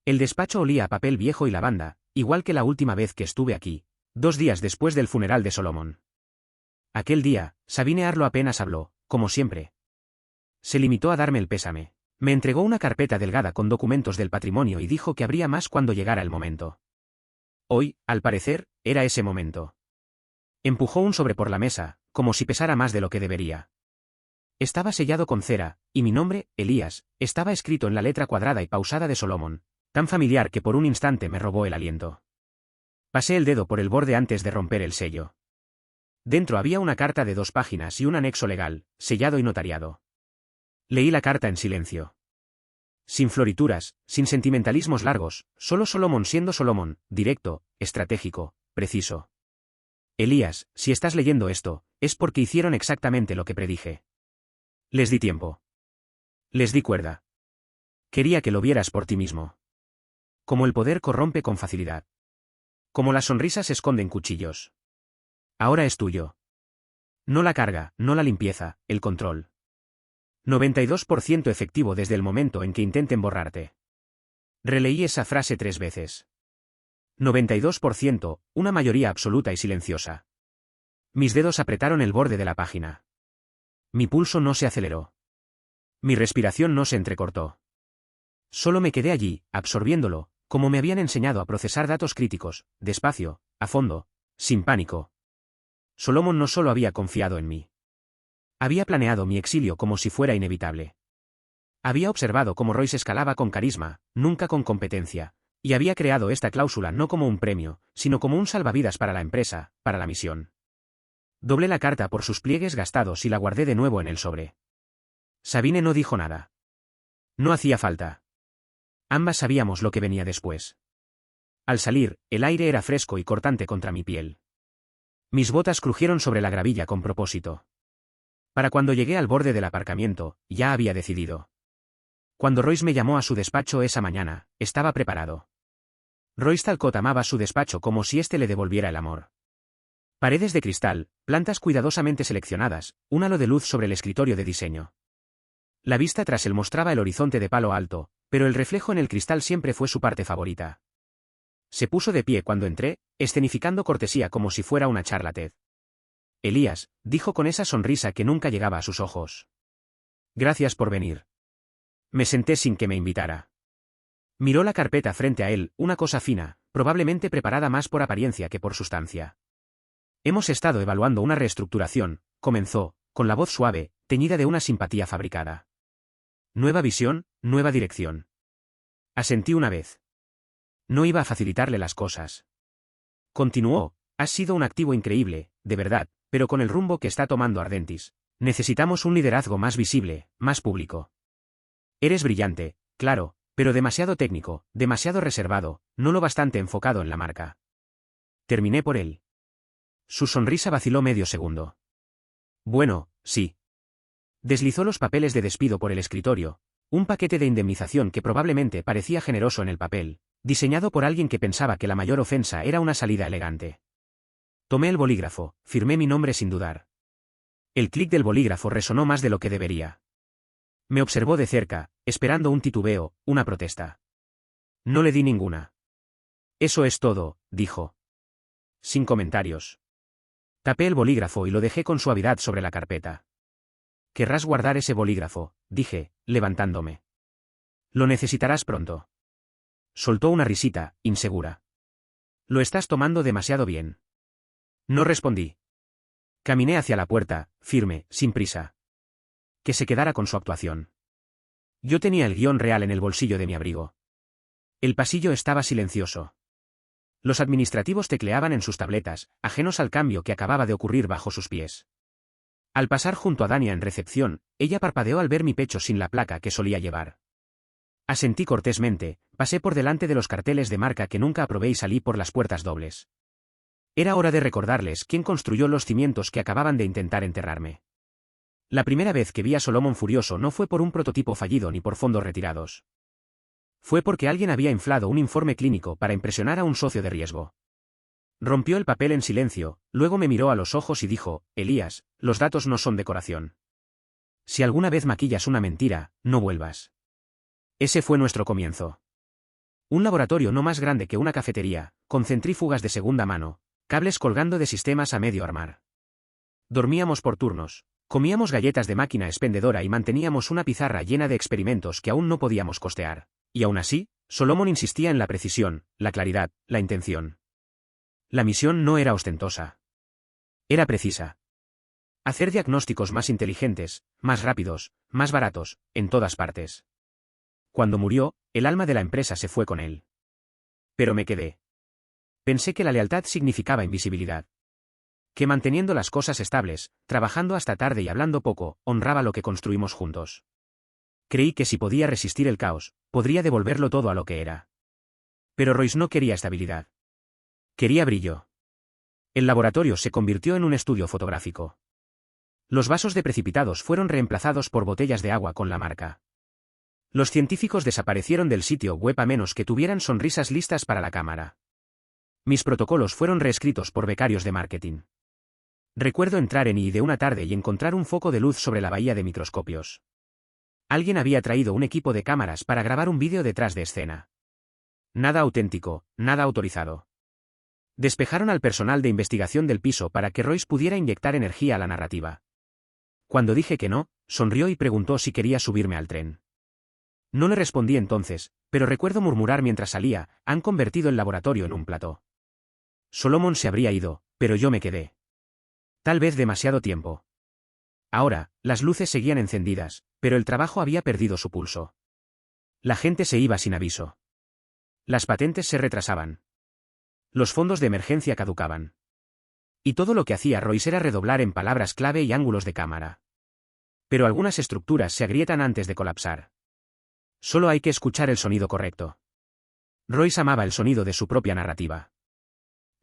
El despacho olía a papel viejo y lavanda, igual que la última vez que estuve aquí, 2 días después del funeral de Solomon. Aquel día, Sabine Arlo apenas habló, como siempre. Se limitó a darme el pésame. Me entregó una carpeta delgada con documentos del patrimonio y dijo que habría más cuando llegara el momento. Hoy, al parecer, era ese momento. Empujó un sobre por la mesa, como si pesara más de lo que debería. Estaba sellado con cera, y mi nombre, Elías, estaba escrito en la letra cuadrada y pausada de Solomon, tan familiar que por un instante me robó el aliento. Pasé el dedo por el borde antes de romper el sello. Dentro había una carta de 2 páginas y un anexo legal, sellado y notariado. Leí la carta en silencio. Sin florituras, sin sentimentalismos largos, solo Solomon siendo Solomon, directo, estratégico, preciso. Elías, si estás leyendo esto, es porque hicieron exactamente lo que predije. Les di tiempo. Les di cuerda. Quería que lo vieras por ti mismo. Como el poder corrompe con facilidad. Como las sonrisas esconden cuchillos. Ahora es tuyo. No la carga, no la limpieza, el control. 92% efectivo desde el momento en que intenten borrarte. Releí esa frase 3 veces. 92%, una mayoría absoluta y silenciosa. Mis dedos apretaron el borde de la página. Mi pulso no se aceleró. Mi respiración no se entrecortó. Solo me quedé allí, absorbiéndolo, como me habían enseñado a procesar datos críticos, despacio, a fondo, sin pánico. Solomon no solo había confiado en mí. Había planeado mi exilio como si fuera inevitable. Había observado cómo Royce escalaba con carisma, nunca con competencia, y había creado esta cláusula no como un premio, sino como un salvavidas para la empresa, para la misión. Doblé la carta por sus pliegues gastados y la guardé de nuevo en el sobre. Sabine no dijo nada. No hacía falta. Ambas sabíamos lo que venía después. Al salir, el aire era fresco y cortante contra mi piel. Mis botas crujieron sobre la gravilla con propósito. Para cuando llegué al borde del aparcamiento, ya había decidido. Cuando Royce me llamó a su despacho esa mañana, estaba preparado. Royce Talcott amaba su despacho como si éste le devolviera el amor. Paredes de cristal, plantas cuidadosamente seleccionadas, un halo de luz sobre el escritorio de diseño. La vista tras él mostraba el horizonte de Palo Alto, pero el reflejo en el cristal siempre fue su parte favorita. Se puso de pie cuando entré, escenificando cortesía como si fuera una charla TED. Elías, dijo con esa sonrisa que nunca llegaba a sus ojos. Gracias por venir. Me senté sin que me invitara. Miró la carpeta frente a él, una cosa fina, probablemente preparada más por apariencia que por sustancia. Hemos estado evaluando una reestructuración, comenzó, con la voz suave, teñida de una simpatía fabricada. Nueva visión, nueva dirección. Asentí una vez. No iba a facilitarle las cosas. Continuó, has sido un activo increíble, de verdad, pero con el rumbo que está tomando Ardentis, necesitamos un liderazgo más visible, más público. Eres brillante, claro, pero demasiado técnico, demasiado reservado, no lo bastante enfocado en la marca. Terminé por él. Su sonrisa vaciló medio segundo. Bueno, sí. Deslizó los papeles de despido por el escritorio, un paquete de indemnización que probablemente parecía generoso en el papel, diseñado por alguien que pensaba que la mayor ofensa era una salida elegante. Tomé el bolígrafo, firmé mi nombre sin dudar. El clic del bolígrafo resonó más de lo que debería. Me observó de cerca, esperando un titubeo, una protesta. No le di ninguna. Eso es todo, dijo. Sin comentarios. Tapé el bolígrafo y lo dejé con suavidad sobre la carpeta. Querrás guardar ese bolígrafo, dije, levantándome. Lo necesitarás pronto. Soltó una risita, insegura. Lo estás tomando demasiado bien. No respondí. Caminé hacia la puerta, firme, sin prisa. Que se quedara con su actuación. Yo tenía el guión real en el bolsillo de mi abrigo. El pasillo estaba silencioso. Los administrativos tecleaban en sus tabletas, ajenos al cambio que acababa de ocurrir bajo sus pies. Al pasar junto a Dania en recepción, ella parpadeó al ver mi pecho sin la placa que solía llevar. Asentí cortésmente, pasé por delante de los carteles de marca que nunca aprobé y salí por las puertas dobles. Era hora de recordarles quién construyó los cimientos que acababan de intentar enterrarme. La primera vez que vi a Solomon furioso no fue por un prototipo fallido ni por fondos retirados. Fue porque alguien había inflado un informe clínico para impresionar a un socio de riesgo. Rompió el papel en silencio, luego me miró a los ojos y dijo, Elías, los datos no son decoración. Si alguna vez maquillas una mentira, no vuelvas. Ese fue nuestro comienzo. Un laboratorio no más grande que una cafetería, con centrífugas de segunda mano, cables colgando de sistemas a medio armar. Dormíamos por turnos, comíamos galletas de máquina expendedora y manteníamos una pizarra llena de experimentos que aún no podíamos costear. Y aún así, Solomon insistía en la precisión, la claridad, la intención. La misión no era ostentosa. Era precisa. Hacer diagnósticos más inteligentes, más rápidos, más baratos, en todas partes. Cuando murió, el alma de la empresa se fue con él. Pero me quedé. Pensé que la lealtad significaba invisibilidad. Que manteniendo las cosas estables, trabajando hasta tarde y hablando poco, honraba lo que construimos juntos. Creí que si podía resistir el caos, podría devolverlo todo a lo que era. Pero Royce no quería estabilidad. Quería brillo. El laboratorio se convirtió en un estudio fotográfico. Los vasos de precipitados fueron reemplazados por botellas de agua con la marca. Los científicos desaparecieron del sitio web a menos que tuvieran sonrisas listas para la cámara. Mis protocolos fueron reescritos por becarios de marketing. Recuerdo entrar en I de una tarde y encontrar un foco de luz sobre la bahía de microscopios. Alguien había traído un equipo de cámaras para grabar un vídeo detrás de escena. Nada auténtico, nada autorizado. Despejaron al personal de investigación del piso para que Royce pudiera inyectar energía a la narrativa. Cuando dije que no, sonrió y preguntó si quería subirme al tren. No le respondí entonces, pero recuerdo murmurar mientras salía, han convertido el laboratorio en un plató. Solomon se habría ido, pero yo me quedé. Tal vez demasiado tiempo. Ahora, las luces seguían encendidas, pero el trabajo había perdido su pulso. La gente se iba sin aviso. Las patentes se retrasaban. Los fondos de emergencia caducaban. Y todo lo que hacía Royce era redoblar en palabras clave y ángulos de cámara. Pero algunas estructuras se agrietan antes de colapsar. Solo hay que escuchar el sonido correcto. Royce amaba el sonido de su propia narrativa.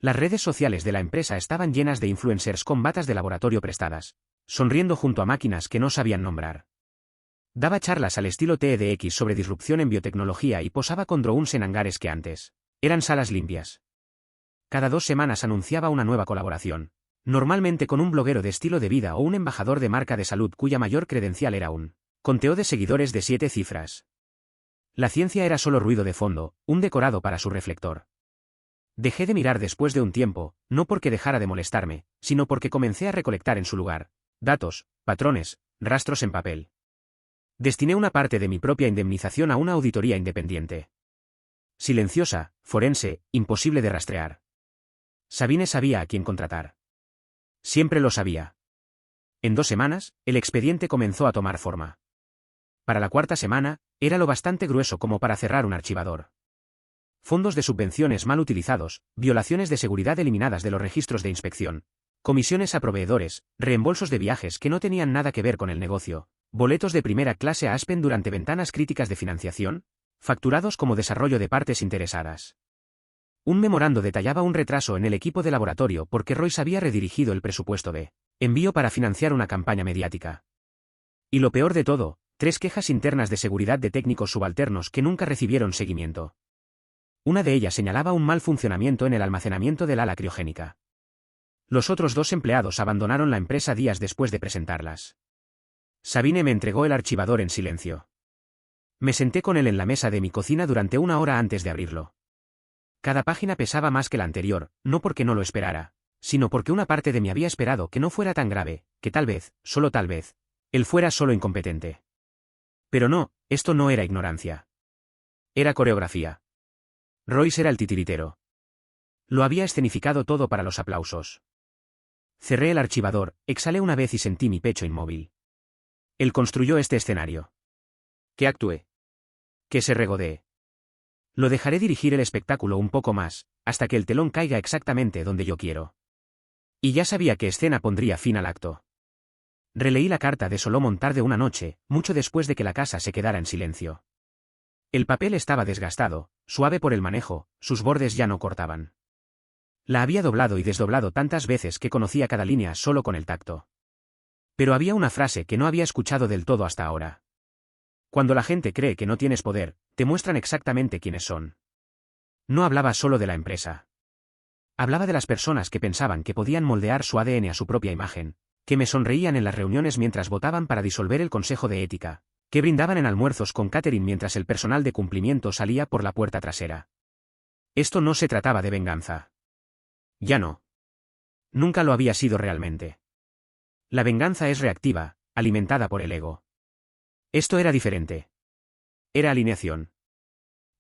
Las redes sociales de la empresa estaban llenas de influencers con batas de laboratorio prestadas, sonriendo junto a máquinas que no sabían nombrar. Daba charlas al estilo TEDx sobre disrupción en biotecnología y posaba con drones en hangares que antes eran salas limpias. Cada 2 semanas anunciaba una nueva colaboración, normalmente con un bloguero de estilo de vida o un embajador de marca de salud cuya mayor credencial era un conteo de seguidores de 7 cifras. La ciencia era solo ruido de fondo, un decorado para su reflector. Dejé de mirar después de un tiempo, no porque dejara de molestarme, sino porque comencé a recolectar en su lugar datos, patrones, rastros en papel. Destiné una parte de mi propia indemnización a una auditoría independiente. Silenciosa, forense, imposible de rastrear. Sabine sabía a quién contratar. Siempre lo sabía. En 2 semanas, el expediente comenzó a tomar forma. Para la 4ª semana, era lo bastante grueso como para cerrar un archivador. Fondos de subvenciones mal utilizados, violaciones de seguridad eliminadas de los registros de inspección, comisiones a proveedores, reembolsos de viajes que no tenían nada que ver con el negocio, boletos de primera clase a Aspen durante ventanas críticas de financiación, facturados como desarrollo de partes interesadas. Un memorando detallaba un retraso en el equipo de laboratorio porque Royce había redirigido el presupuesto de envío para financiar una campaña mediática. Y lo peor de todo, 3 quejas internas de seguridad de técnicos subalternos que nunca recibieron seguimiento. Una de ellas señalaba un mal funcionamiento en el almacenamiento del ala criogénica. Los otros 2 empleados abandonaron la empresa días después de presentarlas. Sabine me entregó el archivador en silencio. Me senté con él en la mesa de mi cocina durante 1 hora antes de abrirlo. Cada página pesaba más que la anterior, no porque no lo esperara, sino porque una parte de mí había esperado que no fuera tan grave, que tal vez, solo tal vez, él fuera solo incompetente. Pero no, esto no era ignorancia. Era coreografía. Royce era el titiritero. Lo había escenificado todo para los aplausos. Cerré el archivador, exhalé una vez y sentí mi pecho inmóvil. Él construyó este escenario. Que actúe. Que se regodee. Lo dejaré dirigir el espectáculo un poco más, hasta que el telón caiga exactamente donde yo quiero. Y ya sabía qué escena pondría fin al acto. Releí la carta de Solomon tarde una noche, mucho después de que la casa se quedara en silencio. El papel estaba desgastado, suave por el manejo, sus bordes ya no cortaban. La había doblado y desdoblado tantas veces que conocía cada línea solo con el tacto. Pero había una frase que no había escuchado del todo hasta ahora. Cuando la gente cree que no tienes poder, te muestran exactamente quiénes son. No hablaba solo de la empresa. Hablaba de las personas que pensaban que podían moldear su ADN a su propia imagen, que me sonreían en las reuniones mientras votaban para disolver el Consejo de Ética, que brindaban en almuerzos con catering mientras el personal de cumplimiento salía por la puerta trasera. Esto no se trataba de venganza. Ya no. Nunca lo había sido realmente. La venganza es reactiva, alimentada por el ego. Esto era diferente. Era alineación.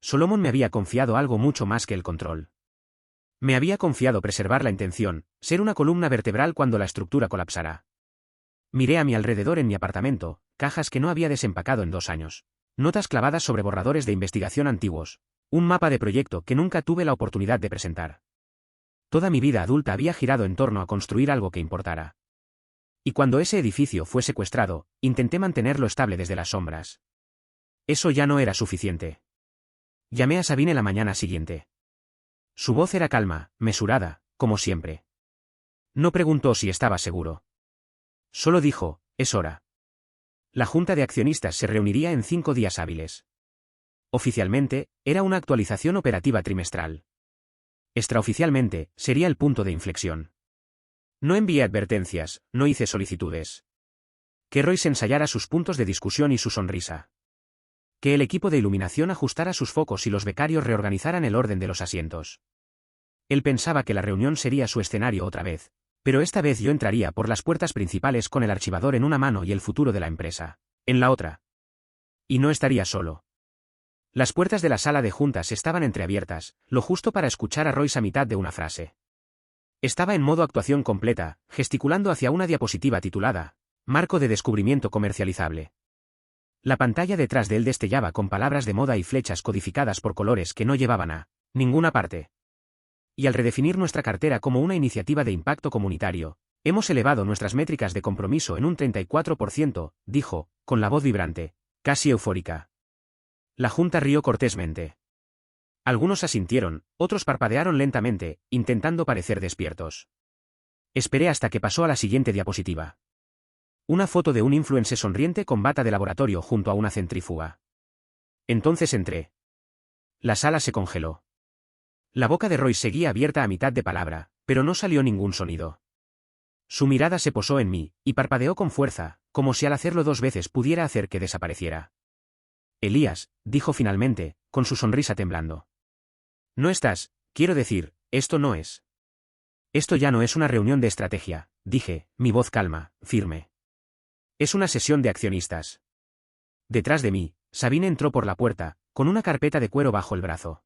Solomon me había confiado algo mucho más que el control. Me había confiado preservar la intención, ser una columna vertebral cuando la estructura colapsara. Miré a mi alrededor en mi apartamento, cajas que no había desempacado en 2 años, notas clavadas sobre borradores de investigación antiguos, un mapa de proyecto que nunca tuve la oportunidad de presentar. Toda mi vida adulta había girado en torno a construir algo que importara. Y cuando ese edificio fue secuestrado, intenté mantenerlo estable desde las sombras. Eso ya no era suficiente. Llamé a Sabine la mañana siguiente. Su voz era calma, mesurada, como siempre. No preguntó si estaba seguro. Solo dijo, es hora. La junta de accionistas se reuniría en 5 días hábiles. Oficialmente, era una actualización operativa trimestral. Extraoficialmente, sería el punto de inflexión. No envié advertencias, no hice solicitudes. Que Royce ensayara sus puntos de discusión y su sonrisa. Que el equipo de iluminación ajustara sus focos y los becarios reorganizaran el orden de los asientos. Él pensaba que la reunión sería su escenario otra vez, pero esta vez yo entraría por las puertas principales con el archivador en una mano y el futuro de la empresa en la otra. Y no estaría solo. Las puertas de la sala de juntas estaban entreabiertas, lo justo para escuchar a Royce a mitad de una frase. Estaba en modo actuación completa, gesticulando hacia una diapositiva titulada Marco de descubrimiento comercializable. La pantalla detrás de él destellaba con palabras de moda y flechas codificadas por colores que no llevaban a ninguna parte. Y al redefinir nuestra cartera como una iniciativa de impacto comunitario, hemos elevado nuestras métricas de compromiso en un 34%, dijo, con la voz vibrante, casi eufórica. La junta rió cortésmente. Algunos asintieron, otros parpadearon lentamente, intentando parecer despiertos. Esperé hasta que pasó a la siguiente diapositiva. Una foto de un influencer sonriente con bata de laboratorio junto a una centrífuga. Entonces entré. La sala se congeló. La boca de Royce seguía abierta a mitad de palabra, pero no salió ningún sonido. Su mirada se posó en mí, y parpadeó con fuerza, como si al hacerlo 2 veces pudiera hacer que desapareciera. Elías, dijo finalmente, con su sonrisa temblando. No estás, quiero decir, esto no es. Esto ya no es una reunión de estrategia, dije, mi voz calma, firme. Es una sesión de accionistas. Detrás de mí, Sabine entró por la puerta, con una carpeta de cuero bajo el brazo.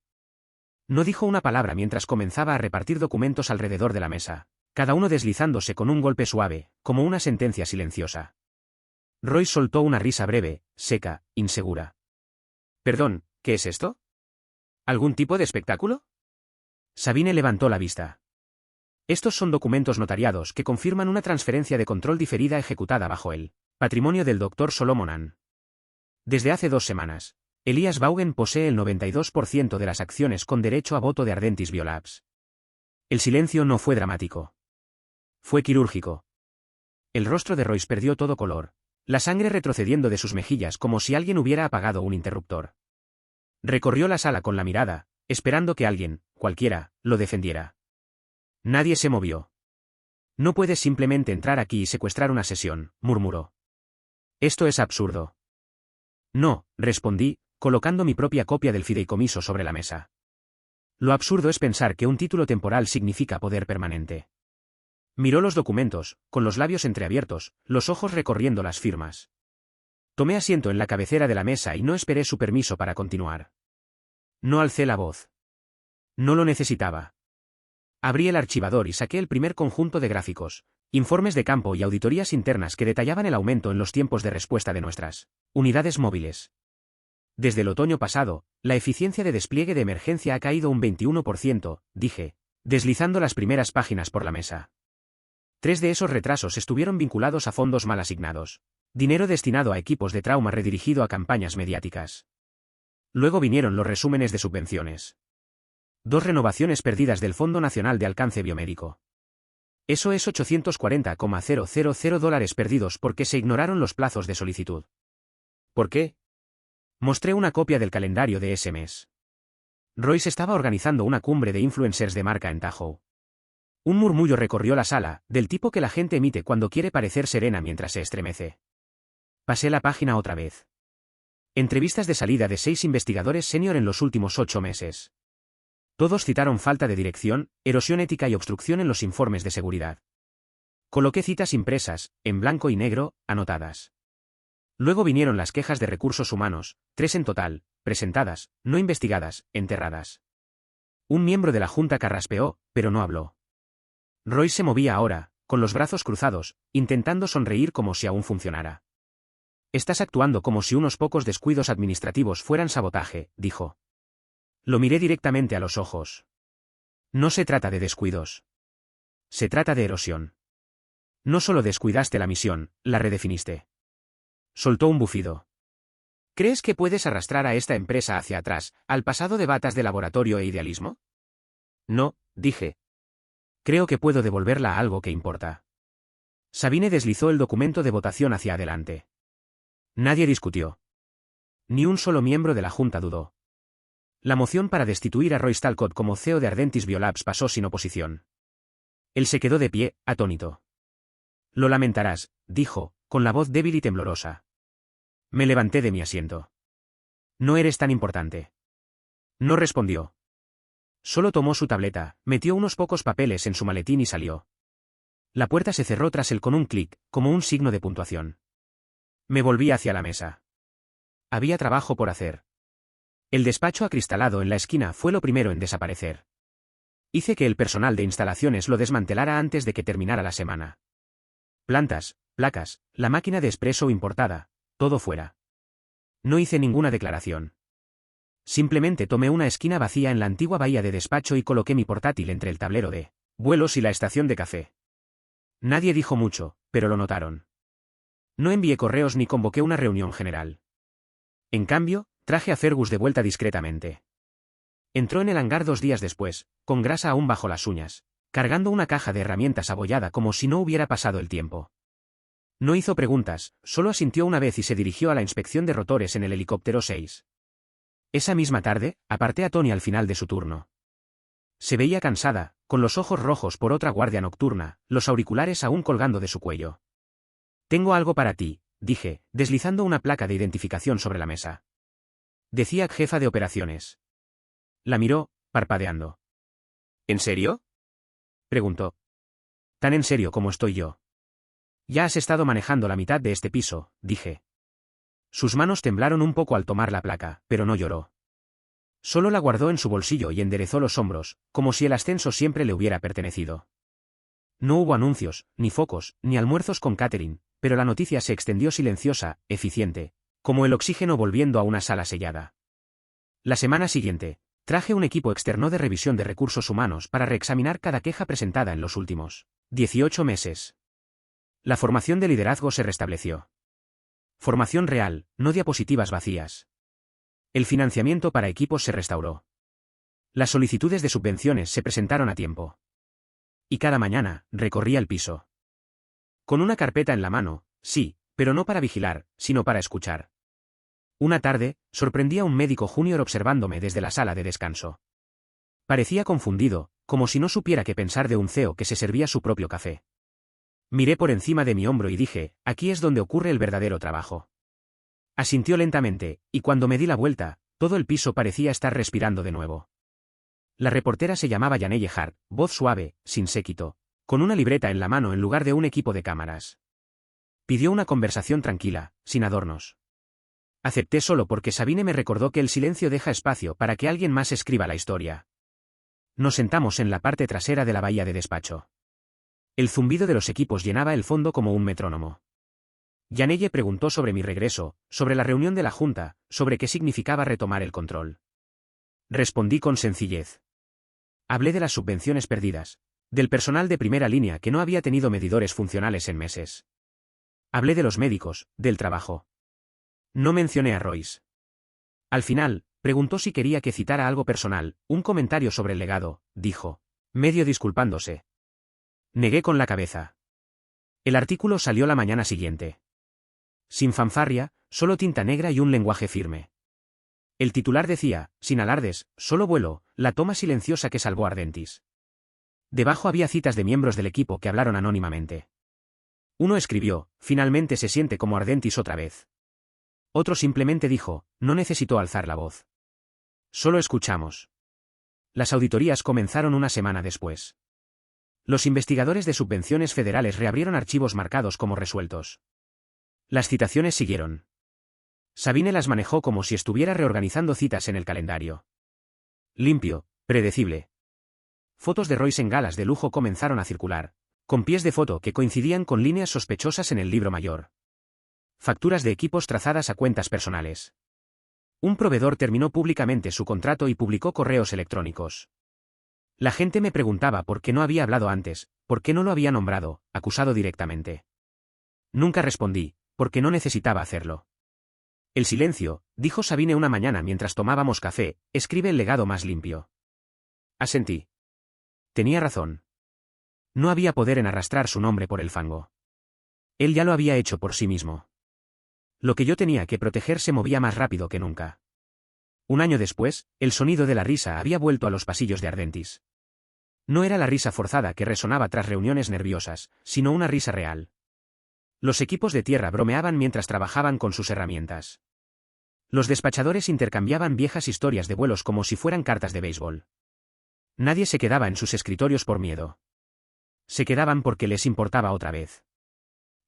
No dijo una palabra mientras comenzaba a repartir documentos alrededor de la mesa, cada uno deslizándose con un golpe suave, como una sentencia silenciosa. Royce soltó una risa breve, seca, insegura. Perdón, ¿qué es esto? ¿Algún tipo de espectáculo? Sabine levantó la vista. Estos son documentos notariados que confirman una transferencia de control diferida ejecutada bajo el patrimonio del Dr. Solomon. Desde hace 2 semanas, Elias Vaughan posee el 92% de las acciones con derecho a voto de Ardentis Biolabs. El silencio no fue dramático. Fue quirúrgico. El rostro de Royce perdió todo color, la sangre retrocediendo de sus mejillas como si alguien hubiera apagado un interruptor. Recorrió la sala con la mirada, esperando que alguien, cualquiera, lo defendiera. Nadie se movió. No puedes simplemente entrar aquí y secuestrar una sesión, murmuró. Esto es absurdo. No, respondí, colocando mi propia copia del fideicomiso sobre la mesa. Lo absurdo es pensar que un título temporal significa poder permanente. Miró los documentos, con los labios entreabiertos, los ojos recorriendo las firmas. Tomé asiento en la cabecera de la mesa y no esperé su permiso para continuar. No alcé la voz. No lo necesitaba. Abrí el archivador y saqué el primer conjunto de gráficos, informes de campo y auditorías internas que detallaban el aumento en los tiempos de respuesta de nuestras unidades móviles. Desde el otoño pasado, la eficiencia de despliegue de emergencia ha caído un 21%, dije, deslizando las primeras páginas por la mesa. 3 de esos retrasos estuvieron vinculados a fondos mal asignados. Dinero destinado a equipos de trauma redirigido a campañas mediáticas. Luego vinieron los resúmenes de subvenciones. 2 renovaciones perdidas del Fondo Nacional de Alcance Biomédico. Eso es $840,000 perdidos porque se ignoraron los plazos de solicitud. ¿Por qué? Mostré una copia del calendario de ese mes. Royce estaba organizando una cumbre de influencers de marca en Tahoe. Un murmullo recorrió la sala, del tipo que la gente emite cuando quiere parecer serena mientras se estremece. Pasé la página otra vez. Entrevistas de salida de 6 investigadores senior en los últimos 8 meses. Todos citaron falta de dirección, erosión ética y obstrucción en los informes de seguridad. Coloqué citas impresas, en blanco y negro, anotadas. Luego vinieron las quejas de recursos humanos, 3 en total, presentadas, no investigadas, enterradas. Un miembro de la junta carraspeó, pero no habló. Roy se movía ahora, con los brazos cruzados, intentando sonreír como si aún funcionara. Estás actuando como si unos pocos descuidos administrativos fueran sabotaje, dijo. Lo miré directamente a los ojos. No se trata de descuidos. Se trata de erosión. No solo descuidaste la misión, la redefiniste. Soltó un bufido. ¿Crees que puedes arrastrar a esta empresa hacia atrás, al pasado de batas de laboratorio e idealismo? No, dije. Creo que puedo devolverla a algo que importa. Sabine deslizó el documento de votación hacia adelante. Nadie discutió. Ni un solo miembro de la Junta dudó. La moción para destituir a Roy Stalcott como CEO de Ardentis Biolabs pasó sin oposición. Él se quedó de pie, atónito. Lo lamentarás, dijo, con la voz débil y temblorosa. Me levanté de mi asiento. No eres tan importante. No respondió. Solo tomó su tableta, metió unos pocos papeles en su maletín y salió. La puerta se cerró tras él con un clic, como un signo de puntuación. Me volví hacia la mesa. Había trabajo por hacer. El despacho acristalado en la esquina fue lo primero en desaparecer. Hice que el personal de instalaciones lo desmantelara antes de que terminara la semana. Plantas, placas, la máquina de espresso importada, todo fuera. No hice ninguna declaración. Simplemente tomé una esquina vacía en la antigua bahía de despacho y coloqué mi portátil entre el tablero de vuelos y la estación de café. Nadie dijo mucho, pero lo notaron. No envié correos ni convoqué una reunión general. En cambio, traje a Fergus de vuelta discretamente. Entró en el hangar 2 días después, con grasa aún bajo las uñas, cargando una caja de herramientas abollada como si no hubiera pasado el tiempo. No hizo preguntas, solo asintió una vez y se dirigió a la inspección de rotores en el helicóptero 6. Esa misma tarde, aparté a Tony al final de su turno. Se veía cansada, con los ojos rojos por otra guardia nocturna, los auriculares aún colgando de su cuello. Tengo algo para ti, dije, deslizando una placa de identificación sobre la mesa. Decía jefa de operaciones. La miró, parpadeando. ¿En serio?, preguntó. Tan en serio como estoy yo. Ya has estado manejando la mitad de este piso, dije. Sus manos temblaron un poco al tomar la placa, pero no lloró. Solo la guardó en su bolsillo y enderezó los hombros, como si el ascenso siempre le hubiera pertenecido. No hubo anuncios, ni focos, ni almuerzos con catering, pero la noticia se extendió silenciosa, eficiente, como el oxígeno volviendo a una sala sellada. La semana siguiente, traje un equipo externo de revisión de recursos humanos para reexaminar cada queja presentada en los últimos 18 meses. La formación de liderazgo se restableció. Formación real, no diapositivas vacías. El financiamiento para equipos se restauró. Las solicitudes de subvenciones se presentaron a tiempo. Y cada mañana, recorría el piso. Con una carpeta en la mano, sí, pero no para vigilar, sino para escuchar. Una tarde, sorprendí a un médico junior observándome desde la sala de descanso. Parecía confundido, como si no supiera qué pensar de un CEO que se servía su propio café. Miré por encima de mi hombro y dije, aquí es donde ocurre el verdadero trabajo. Asintió lentamente, y cuando me di la vuelta, todo el piso parecía estar respirando de nuevo. La reportera se llamaba Janelle Hart, voz suave, sin séquito, con una libreta en la mano en lugar de un equipo de cámaras. Pidió una conversación tranquila, sin adornos. Acepté solo porque Sabine me recordó que el silencio deja espacio para que alguien más escriba la historia. Nos sentamos en la parte trasera de la bahía de despacho. El zumbido de los equipos llenaba el fondo como un metrónomo. Janelle preguntó sobre mi regreso, sobre la reunión de la Junta, sobre qué significaba retomar el control. Respondí con sencillez. Hablé de las subvenciones perdidas, del personal de primera línea que no había tenido medidores funcionales en meses. Hablé de los médicos, del trabajo. No mencioné a Royce. Al final, preguntó si quería que citara algo personal, un comentario sobre el legado, dijo, medio disculpándose. Negué con la cabeza. El artículo salió la mañana siguiente. Sin fanfarria, solo tinta negra y un lenguaje firme. El titular decía, sin alardes, solo vuelo, la toma silenciosa que salvó Ardentis. Debajo había citas de miembros del equipo que hablaron anónimamente. Uno escribió, finalmente se siente como Ardentis otra vez. Otro simplemente dijo, no necesitó alzar la voz. Solo escuchamos. Las auditorías comenzaron una semana después. Los investigadores de subvenciones federales reabrieron archivos marcados como resueltos. Las citaciones siguieron. Sabine las manejó como si estuviera reorganizando citas en el calendario. Limpio, predecible. Fotos de Royce en galas de lujo comenzaron a circular, con pies de foto que coincidían con líneas sospechosas en el libro mayor. Facturas de equipos trazadas a cuentas personales. Un proveedor terminó públicamente su contrato y publicó correos electrónicos. La gente me preguntaba por qué no había hablado antes, por qué no lo había nombrado, acusado directamente. Nunca respondí, porque no necesitaba hacerlo. El silencio, dijo Sabine una mañana mientras tomábamos café, escribe el legado más limpio. Asentí. Tenía razón. No había poder en arrastrar su nombre por el fango. Él ya lo había hecho por sí mismo. Lo que yo tenía que proteger se movía más rápido que nunca. Un año después, el sonido de la risa había vuelto a los pasillos de Ardentis. No era la risa forzada que resonaba tras reuniones nerviosas, sino una risa real. Los equipos de tierra bromeaban mientras trabajaban con sus herramientas. Los despachadores intercambiaban viejas historias de vuelos como si fueran cartas de béisbol. Nadie se quedaba en sus escritorios por miedo. Se quedaban porque les importaba otra vez.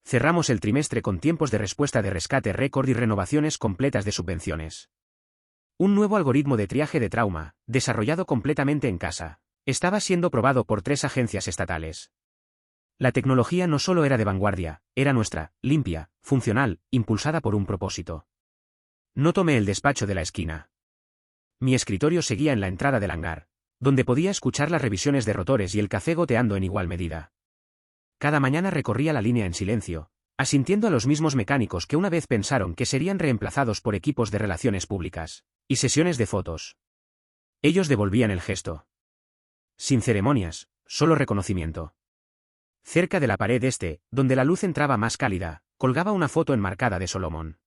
Cerramos el trimestre con tiempos de respuesta de rescate récord y renovaciones completas de subvenciones. Un nuevo algoritmo de triaje de trauma, desarrollado completamente en casa, estaba siendo probado por 3 agencias estatales. La tecnología no solo era de vanguardia, era nuestra, limpia, funcional, impulsada por un propósito. No tomé el despacho de la esquina. Mi escritorio seguía en la entrada del hangar, donde podía escuchar las revisiones de rotores y el café goteando en igual medida. Cada mañana recorría la línea en silencio, asintiendo a los mismos mecánicos que una vez pensaron que serían reemplazados por equipos de relaciones públicas y sesiones de fotos. Ellos devolvían el gesto. Sin ceremonias, solo reconocimiento. Cerca de la pared este, donde la luz entraba más cálida, colgaba una foto enmarcada de Solomon.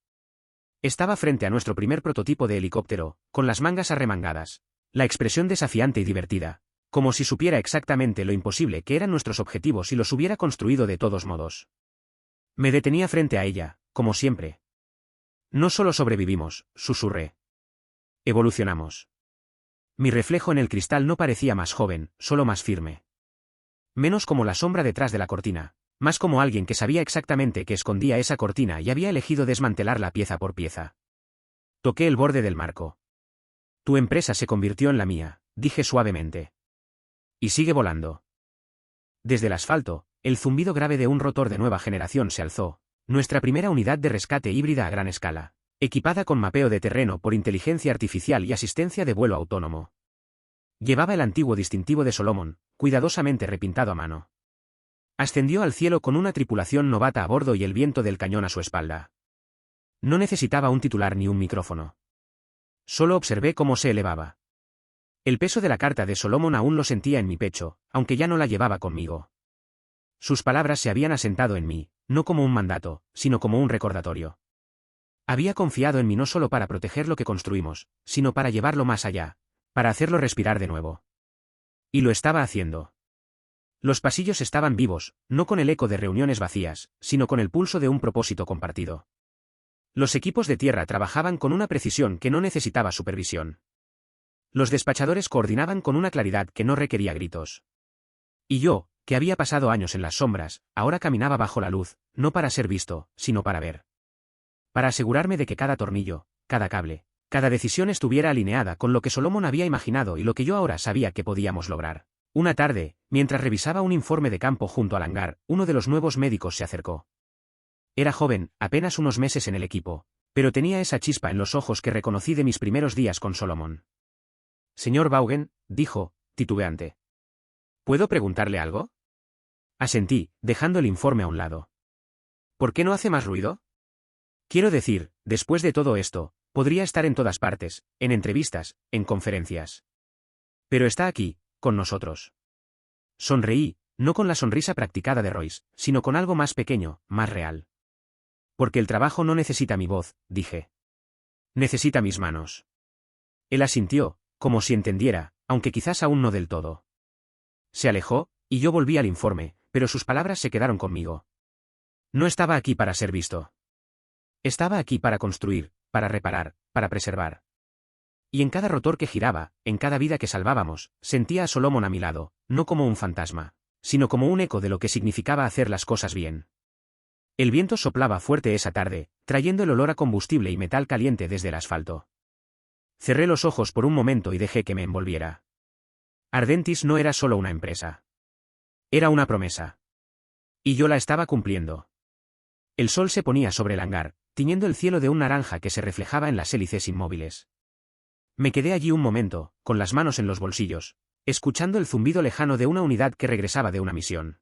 Estaba frente a nuestro primer prototipo de helicóptero, con las mangas arremangadas, la expresión desafiante y divertida, como si supiera exactamente lo imposible que eran nuestros objetivos y los hubiera construido de todos modos. Me detenía frente a ella, como siempre. No solo sobrevivimos, susurré. Evolucionamos. Mi reflejo en el cristal no parecía más joven, solo más firme. Menos como la sombra detrás de la cortina, más como alguien que sabía exactamente que escondía esa cortina y había elegido desmantelarla pieza por pieza. Toqué el borde del marco. Tu empresa se convirtió en la mía, dije suavemente. Y sigue volando. Desde el asfalto, el zumbido grave de un rotor de nueva generación se alzó, nuestra primera unidad de rescate híbrida a gran escala, equipada con mapeo de terreno por inteligencia artificial y asistencia de vuelo autónomo. Llevaba el antiguo distintivo de Solomon, cuidadosamente repintado a mano. Ascendió al cielo con una tripulación novata a bordo y el viento del cañón a su espalda. No necesitaba un titular ni un micrófono. Solo observé cómo se elevaba. El peso de la carta de Solomon aún lo sentía en mi pecho, aunque ya no la llevaba conmigo. Sus palabras se habían asentado en mí, no como un mandato, sino como un recordatorio. Había confiado en mí no solo para proteger lo que construimos, sino para llevarlo más allá, para hacerlo respirar de nuevo. Y lo estaba haciendo. Los pasillos estaban vivos, no con el eco de reuniones vacías, sino con el pulso de un propósito compartido. Los equipos de tierra trabajaban con una precisión que no necesitaba supervisión. Los despachadores coordinaban con una claridad que no requería gritos. Y yo, que había pasado años en las sombras, ahora caminaba bajo la luz, no para ser visto, sino para ver. Para asegurarme de que cada tornillo, cada cable, cada decisión estuviera alineada con lo que Solomon había imaginado y lo que yo ahora sabía que podíamos lograr. Una tarde, mientras revisaba un informe de campo junto al hangar, uno de los nuevos médicos se acercó. Era joven, apenas unos meses en el equipo, pero tenía esa chispa en los ojos que reconocí de mis primeros días con Solomon. Señor Vaughan, dijo, titubeante. ¿Puedo preguntarle algo? Asentí, dejando el informe a un lado. ¿Por qué no hace más ruido? Quiero decir, después de todo esto, podría estar en todas partes, en entrevistas, en conferencias. Pero está aquí, con nosotros. Sonreí, no con la sonrisa practicada de Royce, sino con algo más pequeño, más real. Porque el trabajo no necesita mi voz, dije. Necesita mis manos. Él asintió, como si entendiera, aunque quizás aún no del todo. Se alejó, y yo volví al informe, pero sus palabras se quedaron conmigo. No estaba aquí para ser visto. Estaba aquí para construir, para reparar, para preservar. Y en cada rotor que giraba, en cada vida que salvábamos, sentía a Solomon a mi lado, no como un fantasma, sino como un eco de lo que significaba hacer las cosas bien. El viento soplaba fuerte esa tarde, trayendo el olor a combustible y metal caliente desde el asfalto. Cerré los ojos por un momento y dejé que me envolviera. Ardentis no era solo una empresa. Era una promesa. Y yo la estaba cumpliendo. El sol se ponía sobre el hangar, tiñendo el cielo de un naranja que se reflejaba en las hélices inmóviles. Me quedé allí un momento, con las manos en los bolsillos, escuchando el zumbido lejano de una unidad que regresaba de una misión.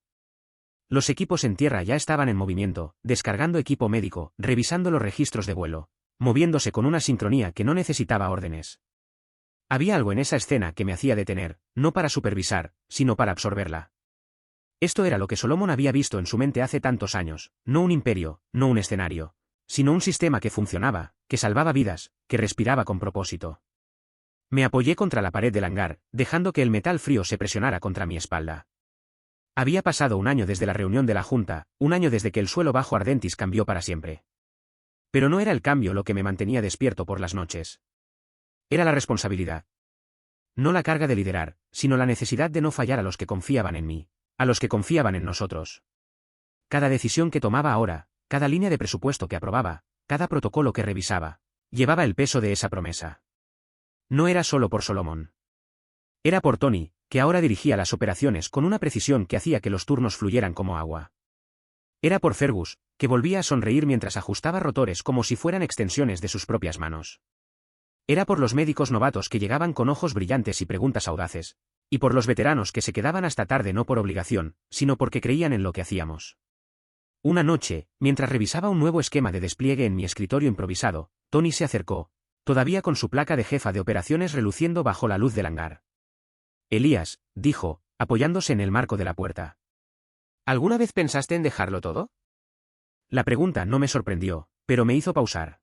Los equipos en tierra ya estaban en movimiento, descargando equipo médico, revisando los registros de vuelo, moviéndose con una sincronía que no necesitaba órdenes. Había algo en esa escena que me hacía detener, no para supervisar, sino para absorberla. Esto era lo que Solomon había visto en su mente hace tantos años, no un imperio, no un escenario, sino un sistema que funcionaba, que salvaba vidas, que respiraba con propósito. Me apoyé contra la pared del hangar, dejando que el metal frío se presionara contra mi espalda. Había pasado un año desde la reunión de la Junta, un año desde que el suelo bajo Ardentis cambió para siempre. Pero no era el cambio lo que me mantenía despierto por las noches. Era la responsabilidad. No la carga de liderar, sino la necesidad de no fallar a los que confiaban en mí, a los que confiaban en nosotros. Cada decisión que tomaba ahora, cada línea de presupuesto que aprobaba, cada protocolo que revisaba, llevaba el peso de esa promesa. No era solo por Solomon. Era por Tony, que ahora dirigía las operaciones con una precisión que hacía que los turnos fluyeran como agua. Era por Fergus, que volvía a sonreír mientras ajustaba rotores como si fueran extensiones de sus propias manos. Era por los médicos novatos que llegaban con ojos brillantes y preguntas audaces, y por los veteranos que se quedaban hasta tarde no por obligación, sino porque creían en lo que hacíamos. Una noche, mientras revisaba un nuevo esquema de despliegue en mi escritorio improvisado, Tony se acercó, todavía con su placa de jefa de operaciones reluciendo bajo la luz del hangar. Elías, dijo, apoyándose en el marco de la puerta. ¿Alguna vez pensaste en dejarlo todo? La pregunta no me sorprendió, pero me hizo pausar.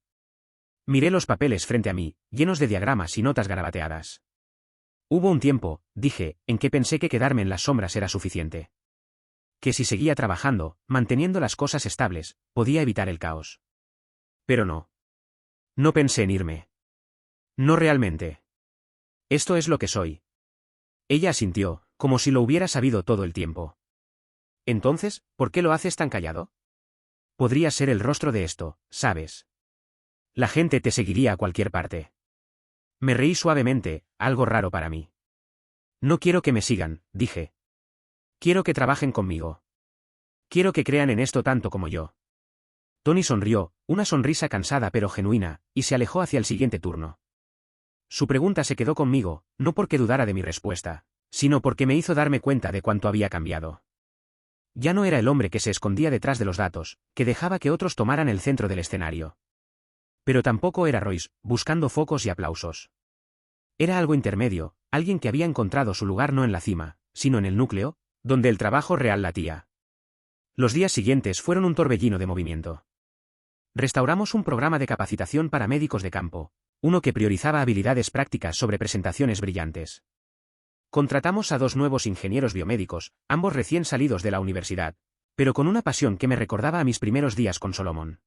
Miré los papeles frente a mí, llenos de diagramas y notas garabateadas. Hubo un tiempo, dije, en que pensé que quedarme en las sombras era suficiente. Que si seguía trabajando, manteniendo las cosas estables, podía evitar el caos. Pero no. No pensé en irme. No realmente. Esto es lo que soy. Ella asintió, como si lo hubiera sabido todo el tiempo. Entonces, ¿por qué lo haces tan callado? Podría ser el rostro de esto, ¿sabes? La gente te seguiría a cualquier parte. Me reí suavemente, algo raro para mí. No quiero que me sigan, dije. Quiero que trabajen conmigo. Quiero que crean en esto tanto como yo. Tony sonrió, una sonrisa cansada pero genuina, y se alejó hacia el siguiente turno. Su pregunta se quedó conmigo, no porque dudara de mi respuesta, sino porque me hizo darme cuenta de cuánto había cambiado. Ya no era el hombre que se escondía detrás de los datos, que dejaba que otros tomaran el centro del escenario. Pero tampoco era Royce, buscando focos y aplausos. Era algo intermedio, alguien que había encontrado su lugar no en la cima, sino en el núcleo, donde el trabajo real latía. Los días siguientes fueron un torbellino de movimiento. Restauramos un programa de capacitación para médicos de campo, uno que priorizaba habilidades prácticas sobre presentaciones brillantes. Contratamos a 2 nuevos ingenieros biomédicos, ambos recién salidos de la universidad, pero con una pasión que me recordaba a mis primeros días con Solomon.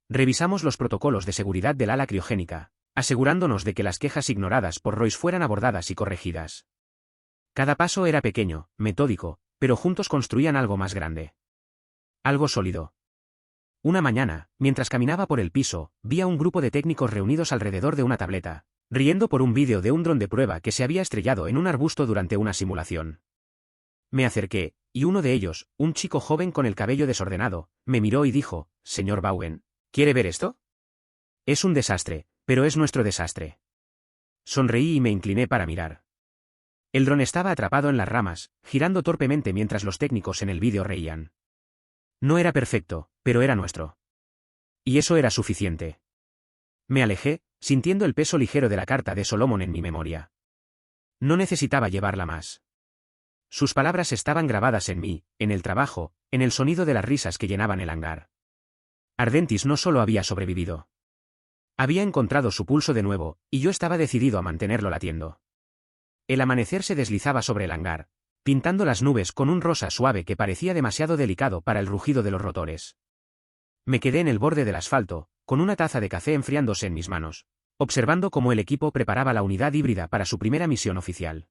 Revisamos los protocolos de seguridad del ala criogénica, asegurándonos de que las quejas ignoradas por Royce fueran abordadas y corregidas. Cada paso era pequeño, metódico, pero juntos construían algo más grande. Algo sólido. Una mañana, mientras caminaba por el piso, vi a un grupo de técnicos reunidos alrededor de una tableta, riendo por un vídeo de un dron de prueba que se había estrellado en un arbusto durante una simulación. Me acerqué, y uno de ellos, un chico joven con el cabello desordenado, me miró y dijo, «Señor Bowen, ¿quiere ver esto? Es un desastre, pero es nuestro desastre». Sonreí y me incliné para mirar. El dron estaba atrapado en las ramas, girando torpemente mientras los técnicos en el vídeo reían. No era perfecto, pero era nuestro. Y eso era suficiente. Me alejé, sintiendo el peso ligero de la carta de Solomon en mi memoria. No necesitaba llevarla más. Sus palabras estaban grabadas en mí, en el trabajo, en el sonido de las risas que llenaban el hangar. Ardentis no solo había sobrevivido. Había encontrado su pulso de nuevo, y yo estaba decidido a mantenerlo latiendo. El amanecer se deslizaba sobre el hangar, pintando las nubes con un rosa suave que parecía demasiado delicado para el rugido de los rotores. Me quedé en el borde del asfalto, con una taza de café enfriándose en mis manos, observando cómo el equipo preparaba la unidad híbrida para su primera misión oficial.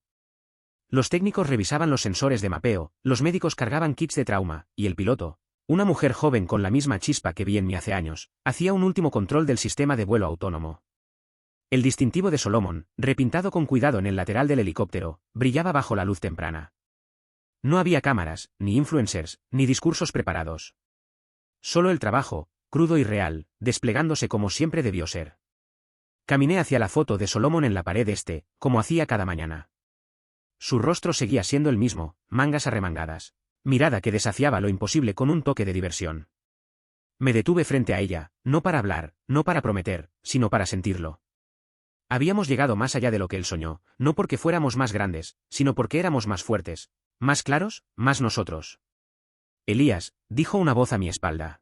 Los técnicos revisaban los sensores de mapeo, los médicos cargaban kits de trauma, y el piloto, una mujer joven con la misma chispa que vi en mí hace años, hacía un último control del sistema de vuelo autónomo. El distintivo de Solomon, repintado con cuidado en el lateral del helicóptero, brillaba bajo la luz temprana. No había cámaras, ni influencers, ni discursos preparados. Solo el trabajo, crudo y real, desplegándose como siempre debió ser. Caminé hacia la foto de Solomon en la pared este, como hacía cada mañana. Su rostro seguía siendo el mismo, mangas arremangadas, mirada que desafiaba lo imposible con un toque de diversión. Me detuve frente a ella, no para hablar, no para prometer, sino para sentirlo. Habíamos llegado más allá de lo que él soñó, no porque fuéramos más grandes, sino porque éramos más fuertes, más claros, más nosotros. Elías, dijo una voz a mi espalda.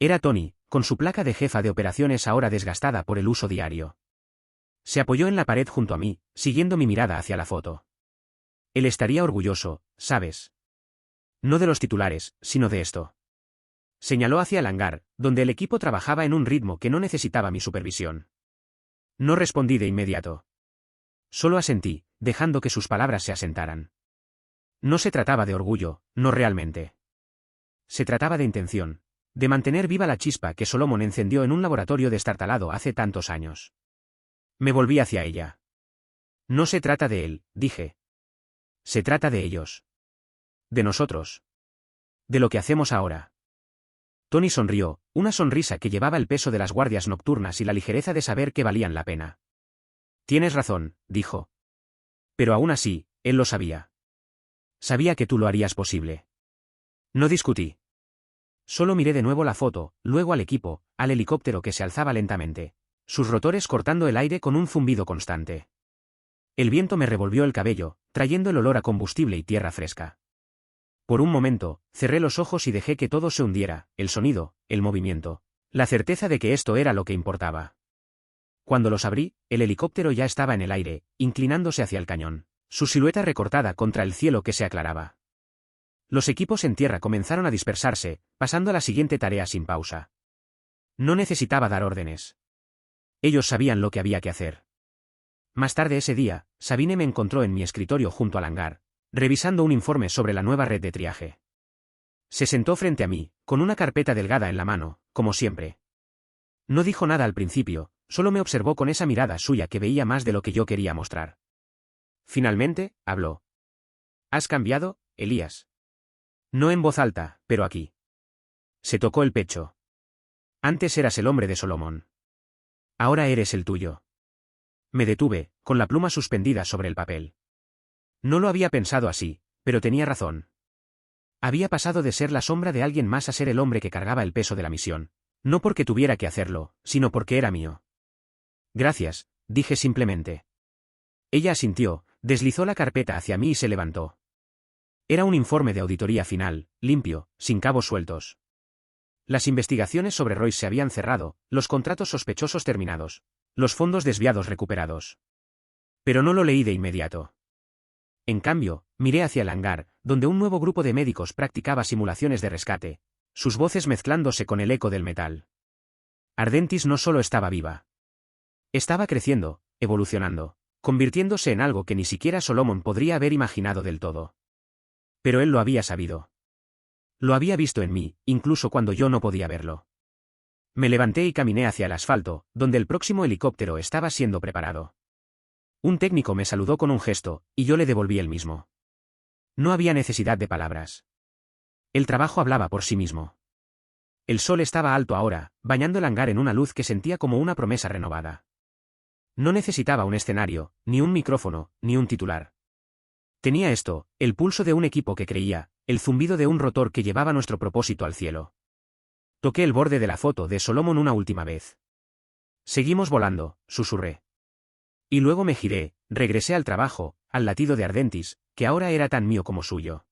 Era Tony, con su placa de jefa de operaciones ahora desgastada por el uso diario. Se apoyó en la pared junto a mí, siguiendo mi mirada hacia la foto. Él estaría orgulloso, ¿sabes? No de los titulares, sino de esto. Señaló hacia el hangar, donde el equipo trabajaba en un ritmo que no necesitaba mi supervisión. No respondí de inmediato. Solo asentí, dejando que sus palabras se asentaran. No se trataba de orgullo, no realmente. Se trataba de intención, de mantener viva la chispa que Solomon encendió en un laboratorio destartalado hace tantos años. Me volví hacia ella. No se trata de él, dije. Se trata de ellos. De nosotros. De lo que hacemos ahora. Tony sonrió, una sonrisa que llevaba el peso de las guardias nocturnas y la ligereza de saber que valían la pena. Tienes razón, dijo. Pero aún así, él lo sabía. Sabía que tú lo harías posible. No discutí. Solo miré de nuevo la foto, luego al equipo, al helicóptero que se alzaba lentamente, sus rotores cortando el aire con un zumbido constante. El viento me revolvió el cabello, trayendo el olor a combustible y tierra fresca. Por un momento, cerré los ojos y dejé que todo se hundiera, el sonido, el movimiento, la certeza de que esto era lo que importaba. Cuando los abrí, el helicóptero ya estaba en el aire, inclinándose hacia el cañón, su silueta recortada contra el cielo que se aclaraba. Los equipos en tierra comenzaron a dispersarse, pasando a la siguiente tarea sin pausa. No necesitaba dar órdenes. Ellos sabían lo que había que hacer. Más tarde ese día, Sabine me encontró en mi escritorio junto al hangar, revisando un informe sobre la nueva red de triaje. Se sentó frente a mí, con una carpeta delgada en la mano, como siempre. No dijo nada al principio, solo me observó con esa mirada suya que veía más de lo que yo quería mostrar. Finalmente, habló. ¿Has cambiado, Elías? No en voz alta, pero aquí. Se tocó el pecho. Antes eras el hombre de Solomon. Ahora eres el tuyo. Me detuve, con la pluma suspendida sobre el papel. No lo había pensado así, pero tenía razón. Había pasado de ser la sombra de alguien más a ser el hombre que cargaba el peso de la misión, no porque tuviera que hacerlo, sino porque era mío. Gracias, dije simplemente. Ella asintió, deslizó la carpeta hacia mí y se levantó. Era un informe de auditoría final, limpio, sin cabos sueltos. Las investigaciones sobre Royce se habían cerrado, los contratos sospechosos terminados, los fondos desviados recuperados. Pero no lo leí de inmediato. En cambio, miré hacia el hangar, donde un nuevo grupo de médicos practicaba simulaciones de rescate, sus voces mezclándose con el eco del metal. Ardentis no solo estaba viva. Estaba creciendo, evolucionando, convirtiéndose en algo que ni siquiera Solomon podría haber imaginado del todo. Pero él lo había sabido. Lo había visto en mí, incluso cuando yo no podía verlo. Me levanté y caminé hacia el asfalto, donde el próximo helicóptero estaba siendo preparado. Un técnico me saludó con un gesto, y yo le devolví el mismo. No había necesidad de palabras. El trabajo hablaba por sí mismo. El sol estaba alto ahora, bañando el hangar en una luz que sentía como una promesa renovada. No necesitaba un escenario, ni un micrófono, ni un titular. Tenía esto, el pulso de un equipo que creía, el zumbido de un rotor que llevaba nuestro propósito al cielo. Toqué el borde de la foto de Solomon una última vez. Seguimos volando, susurré. Y luego me giré, regresé al trabajo, al latido de Ardentis, que ahora era tan mío como suyo.